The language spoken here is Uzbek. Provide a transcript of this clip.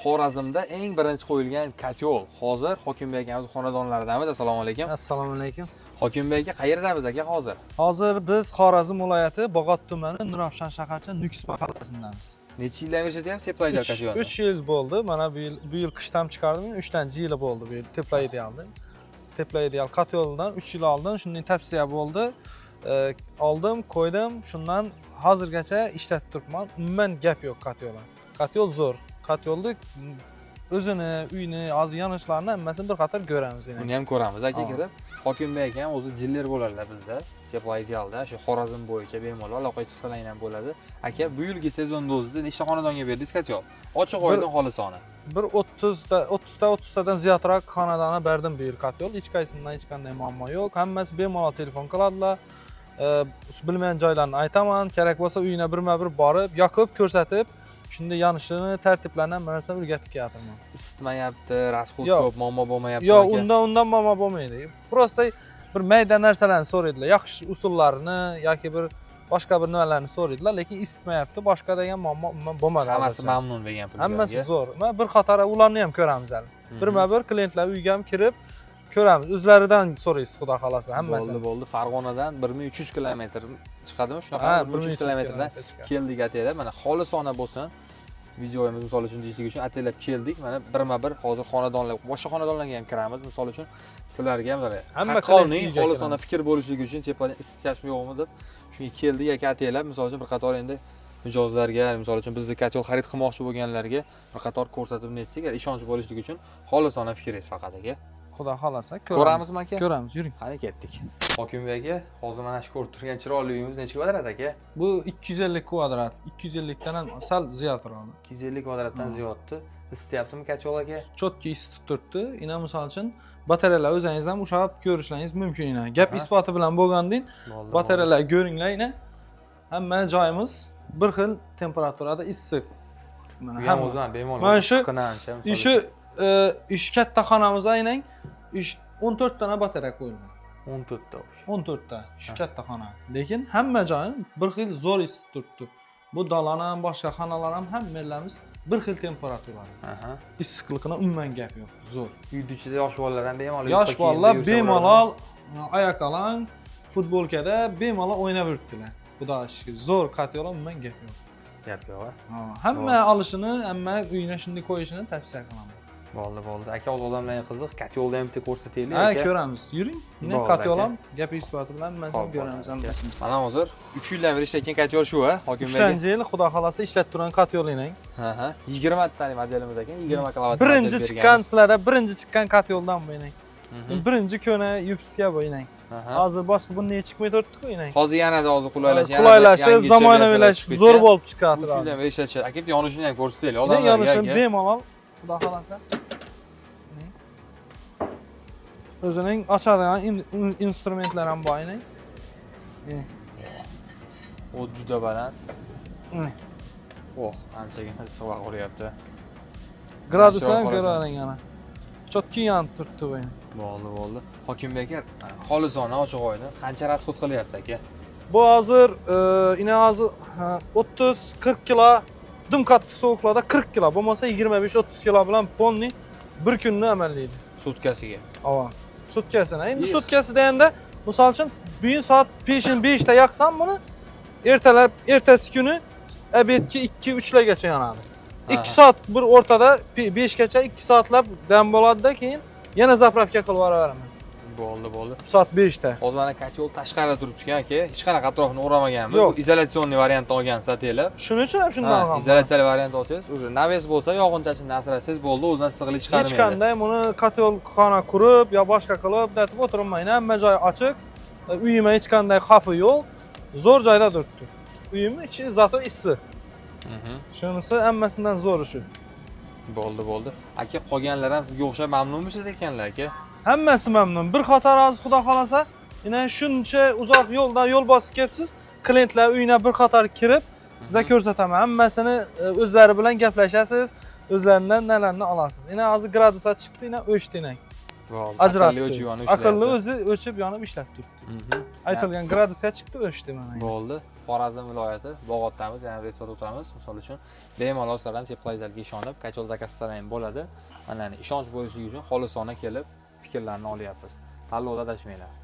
Xorazmda eng birinchi qo'yilgan kotyol. Hozir Hokimbek akamiz xonadonlaridamiz. Assalomu alaykum. Assalomu alaykum. Hokimbek aka qayerdamiz aka hozir? Hozir biz Xorazm viloyati Bog'ot tumani Nurafshon shaharcha Nukus mahallasindamiz. Necha yildan beri ishlatyapsiz Teplaydial kotyolni? 3 yil bo'ldi. Mana bu yil qishdan chiqardim. 3-yili bo'ldi bu yil Teplaydialni. Teplaydial kotyoldan 3 yil oldin shunday tavsiya bo'ldi. Oldim, qo'ydim. Shundan hozirgacha ishlatib turibman. Umuman gap yo'q kotyoldan. Kotyol zo'r. Kotyolni o'zini, uyni, hozir yonishlarini hammasini bir qator ko'ramiz endi. Uni ham ko'ramiz aka kirib. Hokimbek akam o'zi diller bo'ladilar bizda. Teplaydialda shu Xorazm bo'yicha bemalol aloqa chiqsalar ham bo'ladi. Aka, bu yilgi sezon dozida nechta xonadonga berdingiz kotyol? Ochiq oydin xolisona. Bir 30tadan ziyodroq xonadonga berdim bu yil kotyol. Hech qaysidan hech qanday muammo yo'q. Hammasi bemalol telefon qiladilar. Bilmagan joylarni aytaman, kerak bo'lsa uyina birma-bir borib, yoqib ko'rsatib, shunda yonishini, tartiblarini hammasini o'rgatib kelyapman. Isitmayapti, rasxod ko'p, muammo bo'lmayapti. Yo'q, undan muammo bo'lmaydi. Prosta bir mayda narsalarni so'raydilar, yaxshi usullarini yoki bir boshqa bir nimalarni so'raydilar, lekin isitmayapti, boshqa degan muammo bo'lmadi. Hammasi mamnun degan pulga. Hammasi zo'r. Men bir qator ularni ham ko'ramiz hali. Birma-bir klientlar uyga ham kirib ko'ramiz. O'zlaridan so'raysiz, xudo xolasa, hammasini. Bo'ldi. Farg'onadan 1300 kilometr chiqadimi? Shunaqa 1300 kilometrdan keldik ataylar. Mana xolisona bo'lsin. Videomiz misol uchun deyishlik uchun ataylab keldik. Mana birma-bir hozir xonadonlar, boshqa xonadonlarga ham kiramiz. Misol uchun sizlarga ham haqqoniy xolisona fikr bo'lishligi uchun tepadan isitishmi yo'qmi deb shunga keldik aka ataylab. Misol uchun bir qator endi mijozlarga, misol uchun bizni kotyol xarid qilmoqchi bo'lganlarga bir qator ko'rsatib netsak, ishonch bo'lishligi uchun xolisona fikringiz faqat aka. Xudo xolasa ko'ramizmi aka? Ko'ramiz, yuring. Qani ketdik. Hokimbek aka, hozir mana shu ko'rib turgan chiroyli uyimiz necha kvadrat aka? Bu 250 kvadrat. 250 dan ham sal ziyodroq. 250 kvadratdan ziyoddi. Isityaptimi kotyol aka? Chotki isitib turibdi. Ina misol uchun batareyalar o'zingiz ham ushab ko'rishlaringiz mumkin ina. Gap isboti bilan bo'lgandan batareyalar ko'ringlar ina. Hamma joyimiz bir xil temperaturada issiq. Mana hamma o'zidan bemalol. Mana shu ish katta xonamiz aynan 14 tana batareya qo'yilgan. 14 ta. 14 ta. Shu katta xona. Lekin hamma joyi bir xil zo'r isib turibdi. Bu dolani ham, boshqa xonalar ham hammalarimiz bir xil temperaturada. Issiqlikni umuman gap yo'q. Zo'r. Uyda ichida yosh bolalar ham bemalol yosh bolalar bemalol oyoq alang futbolkada bemalol o'ynab yuribdilar. Xudo shukr. Zo'r kotyol umuman gap yo'q. Gap yo'q. Hamma olishini, hamma uyini shunday qo'yishini tavsiya qilaman. Bo'ldi. Aka, o'z odamlarga qiziq. Kotyolni ham bitta ko'rsataylik aka. Ha, ko'ramiz. Yuring. Mana kotyol ham gap isboti bilan hammasini ko'ramiz hammasini. Mana hozir 3 yildan beri ishlayotgan kotyol shu, ha? Hokimbek. 3-yil xudo xolasa ishlatib turgan kotyolinglar. 20 tani modelimiz ekan, 20 kilovatr. Birinchi chiqqan sizlarda, birinchi chiqqan kotyoldan bu ekan. Birinchi kuni yupska bu ekan. Hozir boshqa bunday chiqmay turibdi-ku ekan. Hozir yanada qulaylash, qulaylashib, zamonaviylashib, zo'r bo'lib chiqadi. 3 yildan beri ishlatishadi. Aka, yonishini ham ko'rsataylik. Odamlarga yonishini bemalol xudo xolasa. O'zining ochadigan instrumentlar ham bor ekan. O juda baland. Anchagina issiqroq uryapti. Gradus ham ko'raring ana. Chotki yonib turibdi bu. Bo'ldi. Hokimbek aka, xolisona ochiq oydin qancha rasxod qilyapti aka? Bu hozir hozir 30-40 kilo, dim qattiq sovuqlarda 40 kilo, bo'lmasa 25-30 kilo bilan polni bir kunni amallaydi. Sutkasiga. Ava. Sutkasini. Endi sutkasi deganda, misol uchun bugun soat 5 da yoqsam buni, ertasi kuni obedga 2-3 largacha yonadi. 2 soat bir o'rtada 5 gacha 2 soatlab dam bo'ladi-da, keyin yana zapravka qilib yuraveraman. Bo'ldi. Soat 5 da. Hozir mana kotyol tashqarida turibdi-ku aka. Hech qanaqa atrofini o'ramaganmiz. Bu izolyatsionniy variantni olgansiz ataylab. Shuning uchun ham shunday olganman. Izolyatsiyali variant olsangiz, o'sha naves bo'lsa, yog'inchachinni asrasangiz bo'ldi, o'zidan issiqlik chiqarmaydi. Hech qanday buni kotyol xona qurib yo boshqa qilib deb o'tirmayman. Hamma joy ochiq. Uyimda hech qanday xavfi yo'q. Zo'r joyda turibdi. Uyim ichi zato issiq. Shunisi hammasidan zo'ri shu. Bo'ldi. Aka, qolganlar ham sizga o'xshab mamnunmisiz ekanlar aka? Hammasi mamnun. Bir qator hozir xudo xolasa, yana shuncha uzoq yo'l bosib kelibsiz, klientlar uyina bir qator kirib, sizga ko'rsataman. Hammasini o'zlari bilan gaplashasiz, o'zlaridan nalarni olasiz. Yana hozir gradusga chiqdi, yana o'chdi ekan. Aqlli o'chib yonib ishlayapti. Aqlli o'zi o'chib yonib ishlab turibdi. Aytilgan gradusga chiqdi, o'chdi mana. Bo'ldi. Xorazm viloyati, Bog'otdamiz, ya'ni restoratamiz. Misol uchun bemalol sizlar teplaylarga ishonib, qachon zakaz qilsalaring ham bo'ladi. Mana ishonch bo'lishligi uchun xolisona kelib fikrlarni olyapmiz. Tanlovda adashmanglar.